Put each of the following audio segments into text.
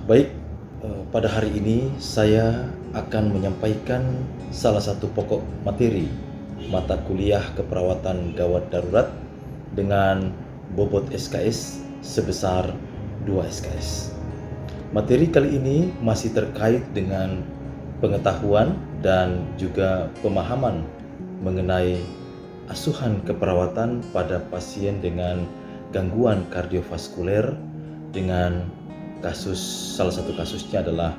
Baik, pada hari ini saya akan menyampaikan salah satu pokok materi mata kuliah keperawatan gawat darurat dengan bobot SKS sebesar 2 SKS. Materi kali ini masih terkait dengan pengetahuan dan juga pemahaman mengenai asuhan keperawatan pada pasien dengan gangguan kardiovaskuler dengan salah satu kasusnya adalah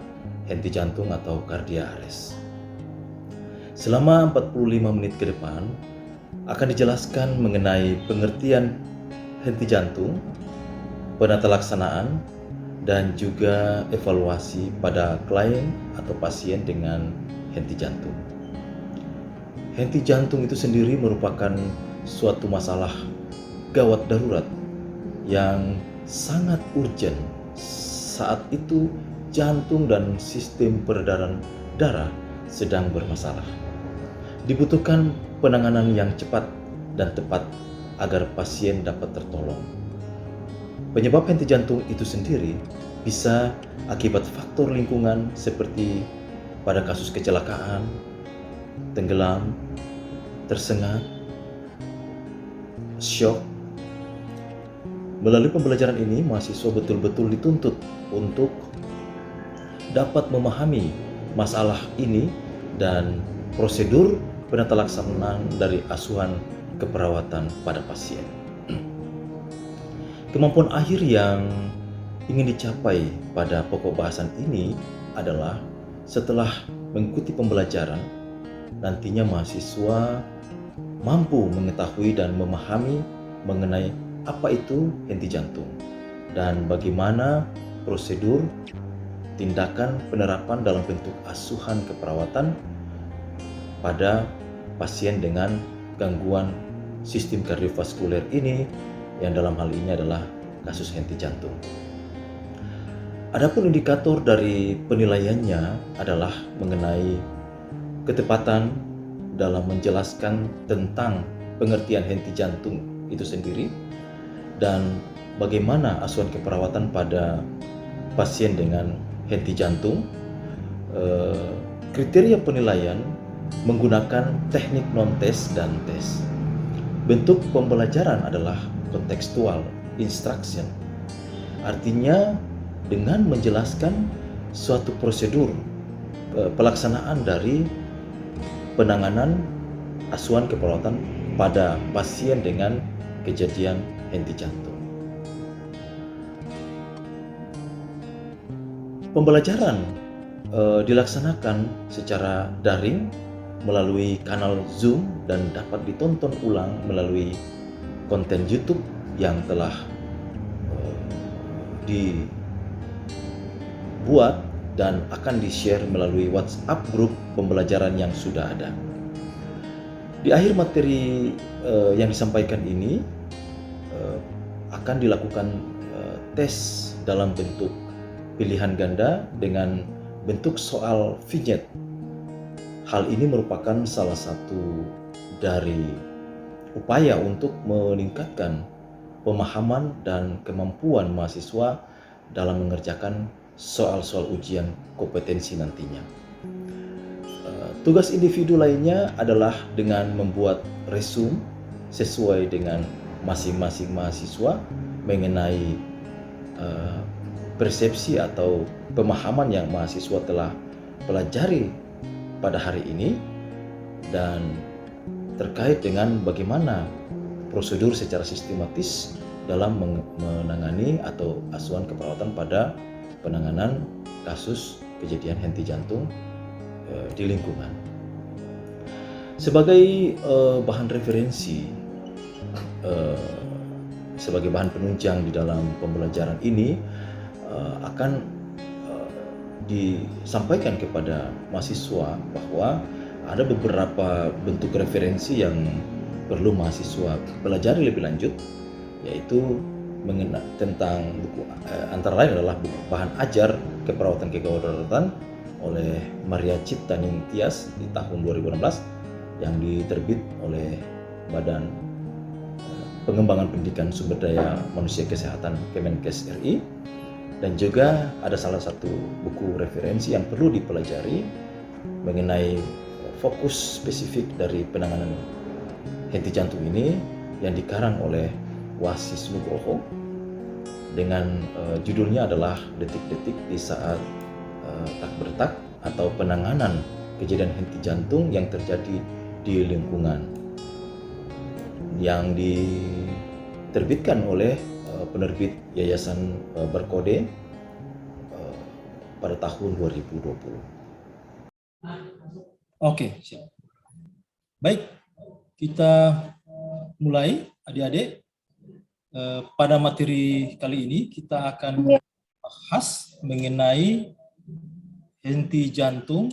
henti jantung atau cardiac arrest. Selama 45 menit ke depan akan dijelaskan mengenai pengertian henti jantung, penata laksanaan, dan juga evaluasi pada klien atau pasien dengan henti jantung. Henti jantung itu sendiri merupakan suatu masalah gawat darurat yang sangat urgent. Saat itu jantung dan sistem peredaran darah sedang bermasalah. Dibutuhkan penanganan yang cepat dan tepat agar pasien dapat tertolong. Penyebab henti jantung itu sendiri bisa akibat faktor lingkungan seperti pada kasus kecelakaan, tenggelam, tersengat, syok. Melalui pembelajaran ini, mahasiswa betul-betul dituntut untuk dapat memahami masalah ini dan prosedur penata laksanaan dari asuhan keperawatan pada pasien. Kemampuan akhir yang ingin dicapai pada pokok bahasan ini adalah setelah mengikuti pembelajaran, nantinya mahasiswa mampu mengetahui dan memahami mengenai apa itu henti jantung dan bagaimana prosedur tindakan penerapan dalam bentuk asuhan keperawatan pada pasien dengan gangguan sistem kardiovaskuler ini, yang dalam hal ini adalah kasus henti jantung. Adapun indikator dari penilaiannya adalah mengenai ketepatan dalam menjelaskan tentang pengertian henti jantung itu sendiri dan bagaimana asuhan keperawatan pada pasien dengan henti jantung. Kriteria penilaian menggunakan teknik non-tes dan tes. Bentuk pembelajaran adalah kontekstual instruction. Artinya dengan menjelaskan suatu prosedur pelaksanaan dari penanganan asuhan keperawatan pada pasien dengan kejadian henti jantung. Pembelajaran dilaksanakan secara daring melalui kanal Zoom dan dapat ditonton ulang melalui konten YouTube yang telah dibuat dan akan di-share melalui WhatsApp grup pembelajaran yang sudah ada. Di akhir materi yang disampaikan ini akan dilakukan tes dalam bentuk pilihan ganda dengan bentuk soal vignette. Hal ini merupakan salah satu dari upaya untuk meningkatkan pemahaman dan kemampuan mahasiswa dalam mengerjakan soal-soal ujian kompetensi nantinya. Tugas individu lainnya adalah dengan membuat resume sesuai dengan masing-masing mahasiswa mengenai persepsi atau pemahaman yang mahasiswa telah pelajari pada hari ini dan terkait dengan bagaimana prosedur secara sistematis dalam menangani atau asuhan keperawatan pada penanganan kasus kejadian henti jantung di lingkungan. Sebagai bahan referensi, sebagai bahan penunjang di dalam pembelajaran ini akan disampaikan kepada mahasiswa bahwa ada beberapa bentuk referensi yang perlu mahasiswa pelajari lebih lanjut, yaitu tentang buku antara lain adalah buku bahan ajar keperawatan kegawadaruratan oleh Maria Ciptaning Tias di tahun 2016 yang diterbit oleh Badan Pengembangan Pendidikan Sumber Daya Manusia Kesehatan Kemenkes RI. Dan juga ada salah satu buku referensi yang perlu dipelajari mengenai fokus spesifik dari penanganan henti jantung ini yang dikarang oleh Wasis Nugroho dengan judulnya adalah Detik-detik di saat tak bertak atau penanganan kejadian henti jantung yang terjadi di lingkungan, yang diterbitkan oleh penerbit Yayasan Berkode pada tahun 2020. Oke, siap. Baik, kita mulai adik-adik. Pada materi kali ini kita akan bahas mengenai henti jantung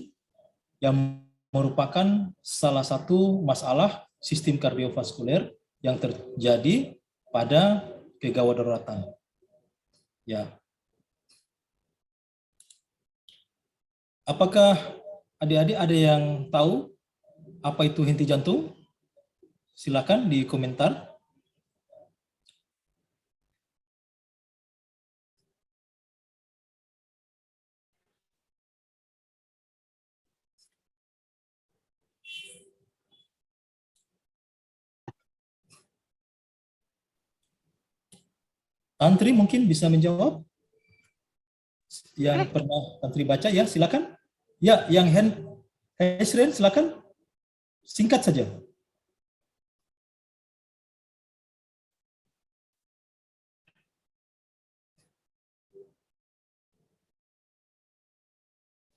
yang merupakan salah satu masalah sistem kardiovaskuler yang terjadi pada kegawat daruratan. Ya. Apakah adik-adik ada yang tahu apa itu henti jantung? Silakan di komentar. Tantri mungkin bisa menjawab? Yang pernah Tantri baca ya, silakan. Ya, yang Hesren silakan. Singkat saja.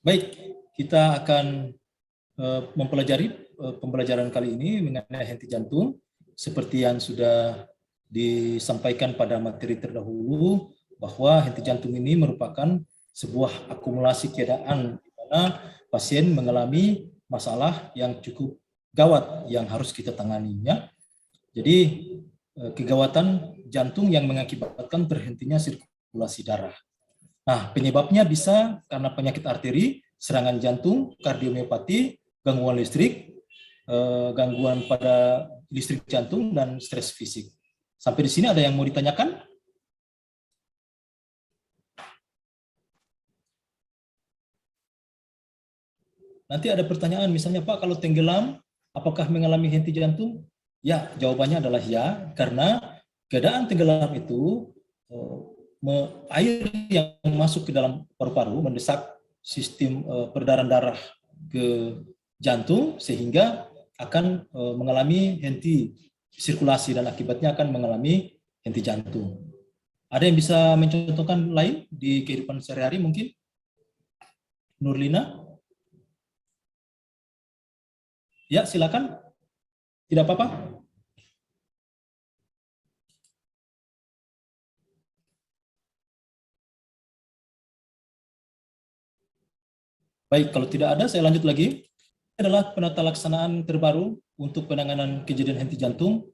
Baik, kita akan mempelajari pembelajaran kali ini mengenai henti jantung seperti yang sudah disampaikan pada materi terdahulu, bahwa henti jantung ini merupakan sebuah akumulasi keadaan di mana pasien mengalami masalah yang cukup gawat yang harus kita tanganinya. Jadi kegawatan jantung yang mengakibatkan terhentinya sirkulasi darah. Nah, penyebabnya bisa karena penyakit arteri, serangan jantung, kardiomiopati, gangguan listrik, gangguan pada listrik jantung, dan stres fisik. Sampai di sini ada yang mau ditanyakan? Nanti ada pertanyaan, misalnya Pak, kalau tenggelam, apakah mengalami henti jantung? Ya, jawabannya adalah ya, karena keadaan tenggelam itu air yang masuk ke dalam paru-paru mendesak sistem peredaran darah ke jantung sehingga akan mengalami henti sirkulasi dan akibatnya akan mengalami henti jantung. Ada yang bisa mencontohkan lain di kehidupan sehari-hari mungkin? Nurlina? Ya, silakan. Tidak apa-apa. Baik, kalau tidak ada, saya lanjut lagi. Ini adalah penata laksanaan terbaru untuk penanganan kejadian henti jantung,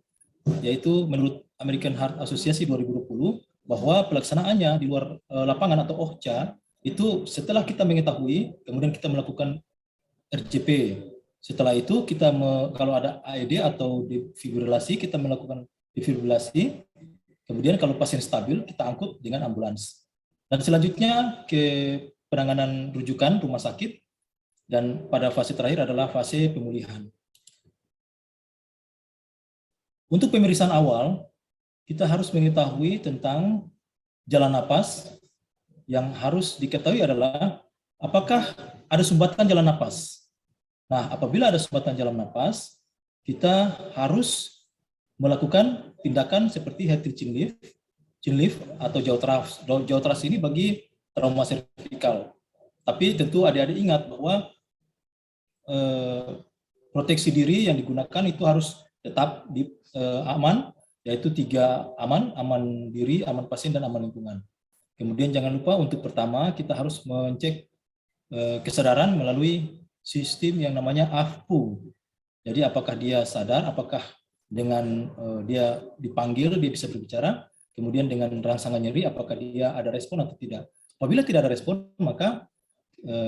yaitu menurut American Heart Association 2020, bahwa pelaksanaannya di luar lapangan atau OHCA, itu setelah kita mengetahui, kemudian kita melakukan RJP. Setelah itu, kita kalau ada AED atau defibrilasi, kita melakukan defibrilasi. Kemudian kalau pasien stabil, kita angkut dengan ambulans. Dan selanjutnya ke penanganan rujukan rumah sakit, dan pada fase terakhir adalah fase pemulihan. Untuk pemeriksaan awal, kita harus mengetahui tentang jalan napas. Yang harus diketahui adalah apakah ada sumbatan jalan napas. Nah, apabila ada sumbatan jalan napas, kita harus melakukan tindakan seperti head chin lift atau jaw thrust. Jaw thrust ini bagi trauma servikal. Tapi tentu adik-adik ingat bahwa proteksi diri yang digunakan itu harus tetap aman, yaitu 3 aman: aman diri, aman pasien, dan aman lingkungan. Kemudian jangan lupa untuk pertama kita harus mengecek kesadaran melalui sistem yang namanya AFPU. Jadi apakah dia sadar, apakah dengan dia dipanggil dia bisa berbicara, kemudian dengan rangsangan nyeri apakah dia ada respon atau tidak. Apabila tidak ada respon, maka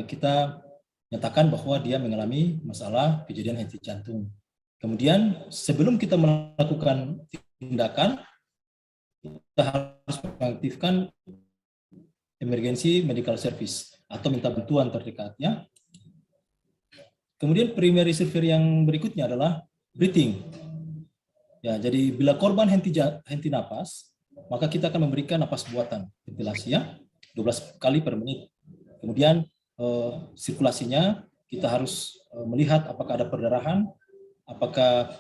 kita nyatakan bahwa dia mengalami masalah kejadian henti jantung. Kemudian sebelum kita melakukan tindakan, kita harus mengaktifkan emergency medical service atau minta bantuan terdekat ya. Kemudian primary surgery yang berikutnya adalah breathing. Ya, jadi bila korban henti napas, maka kita akan memberikan napas buatan ventilasi ya, 12 kali per menit. Kemudian sirkulasinya kita harus melihat apakah ada perdarahan, apakah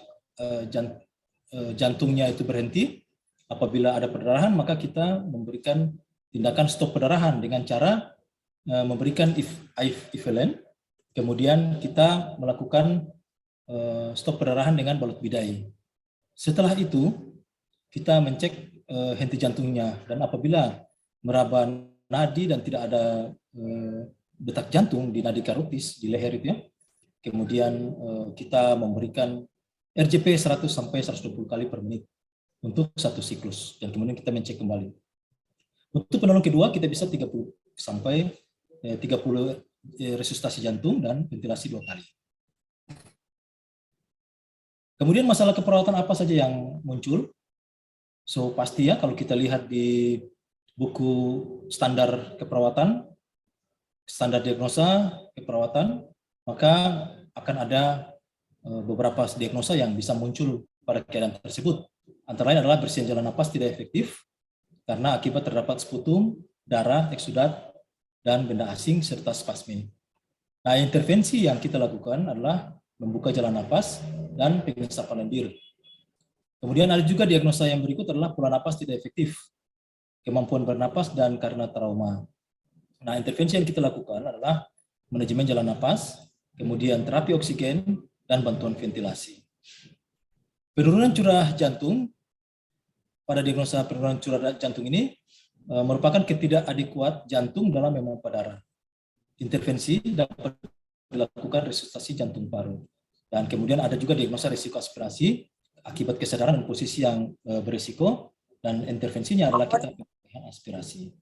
jantungnya itu berhenti. Apabila ada perdarahan, maka kita memberikan tindakan stop perdarahan dengan cara memberikan equivalent. Kemudian kita melakukan stop perdarahan dengan balut bidai. Setelah itu, kita mencek henti jantungnya, dan apabila meraba nadi dan tidak ada detak jantung di nadi karotis di leher itu ya, kemudian kita memberikan RJP 100 sampai 120 kali per menit untuk satu siklus, dan kemudian kita mencek kembali. Untuk penolong kedua kita bisa 30 sampai 30 resusitasi jantung dan ventilasi 2 kali. Kemudian masalah keperawatan apa saja yang muncul? So pasti ya, kalau kita lihat di buku standar keperawatan, standar diagnosa keperawatan, maka akan ada beberapa diagnosa yang bisa muncul pada keadaan tersebut. Antara lain adalah bersihin jalan napas tidak efektif karena akibat terdapat sputum, darah, eksudat, dan benda asing serta spasme. Nah, intervensi yang kita lakukan adalah membuka jalan napas dan pengesapan lendir. Kemudian ada juga diagnosa yang berikut adalah pola napas tidak efektif, kemampuan bernapas, dan karena trauma. Nah, intervensi yang kita lakukan adalah manajemen jalan napas, kemudian terapi oksigen, dan bantuan ventilasi. Penurunan curah jantung, pada diagnosa penurunan curah jantung ini merupakan ketidakadekuat jantung dalam memompa darah. Intervensi dapat dilakukan resusitasi jantung paru. Dan kemudian ada juga diagnosa risiko aspirasi akibat kesadaran dan posisi yang berisiko, dan intervensinya adalah kita melakukan aspirasi.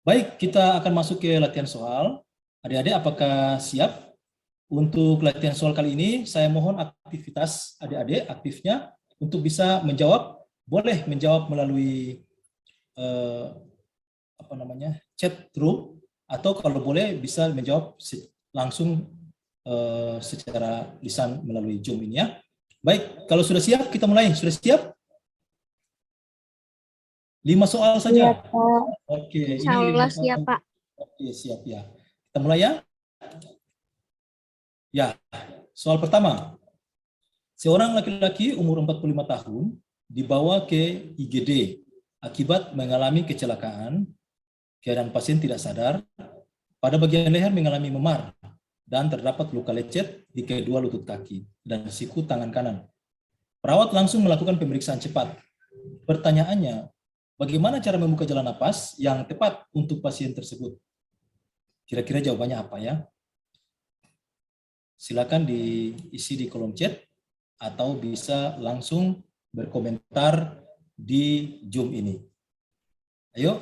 Baik, kita akan masuk ke latihan soal. Adik-adik apakah siap? Untuk latihan soal kali ini saya mohon aktivitas adik-adik aktifnya untuk bisa menjawab, boleh menjawab melalui chat room, atau kalau boleh bisa menjawab langsung secara lisan melalui Zoom ini ya. Baik, kalau sudah siap kita mulai. Sudah siap? 5 soal saja. Iya, Pak. Oke, Insya ini 5 Allah soal. siap, Pak. Oke, siap ya. Kita mulai ya. Ya, soal pertama. Seorang laki-laki umur 45 tahun dibawa ke IGD akibat mengalami kecelakaan. Keadaan pasien tidak sadar, pada bagian leher mengalami memar, dan terdapat luka lecet di kedua lutut kaki dan siku tangan kanan. Perawat langsung melakukan pemeriksaan cepat. Pertanyaannya, bagaimana cara membuka jalan napas yang tepat untuk pasien tersebut? Kira-kira jawabannya apa ya? Silakan diisi di kolom chat atau bisa langsung berkomentar di Zoom ini. Ayo.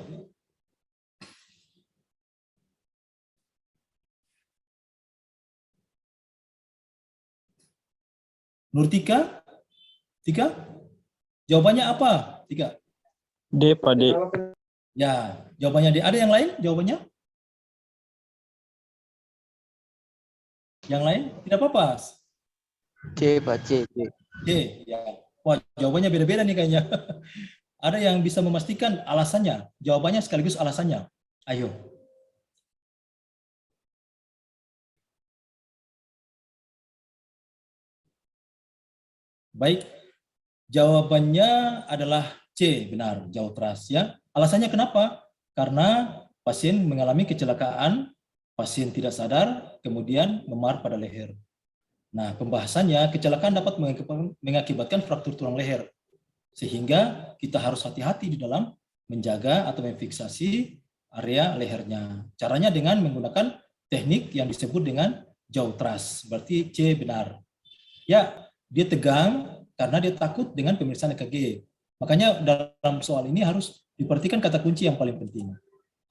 Nurtika? Tika? Jawabannya apa? Tika? D, Pak D. Ya, jawabannya D. Ada yang lain jawabannya? Yang lain? Tidak apa-apa. C, Pak C. C, ya. Wah, jawabannya beda-beda nih kayaknya. Ada yang bisa memastikan alasannya? Jawabannya sekaligus alasannya. Ayo. Baik, jawabannya adalah C, benar, jauh teras ya. Alasannya kenapa? Karena pasien mengalami kecelakaan, pasien tidak sadar, kemudian memar pada leher. Nah, pembahasannya kecelakaan dapat mengakibatkan fraktur tulang leher, sehingga kita harus hati-hati di dalam menjaga atau memfiksasi area lehernya. Caranya dengan menggunakan teknik yang disebut dengan jauh teras, berarti C benar. Ya, dia tegang karena dia takut dengan pemeriksaan EKG. Makanya dalam soal ini harus diperhatikan kata kunci yang paling penting.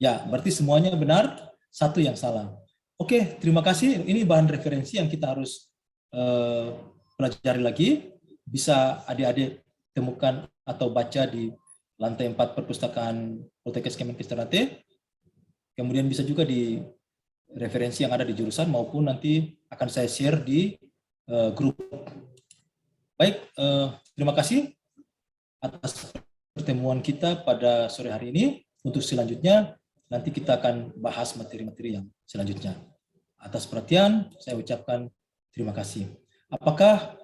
Ya, berarti semuanya benar, satu yang salah. Oke, terima kasih. Ini bahan referensi yang kita harus pelajari lagi. Bisa adik-adik temukan atau baca di lantai 4 perpustakaan Poltekkes Kemenkes Ternate. Kemudian bisa juga di referensi yang ada di jurusan maupun nanti akan saya share di grup. Baik, terima kasih atas pertemuan kita pada sore hari ini. Untuk selanjutnya, nanti kita akan bahas materi-materi yang selanjutnya. Atas perhatian, saya ucapkan terima kasih. Apakah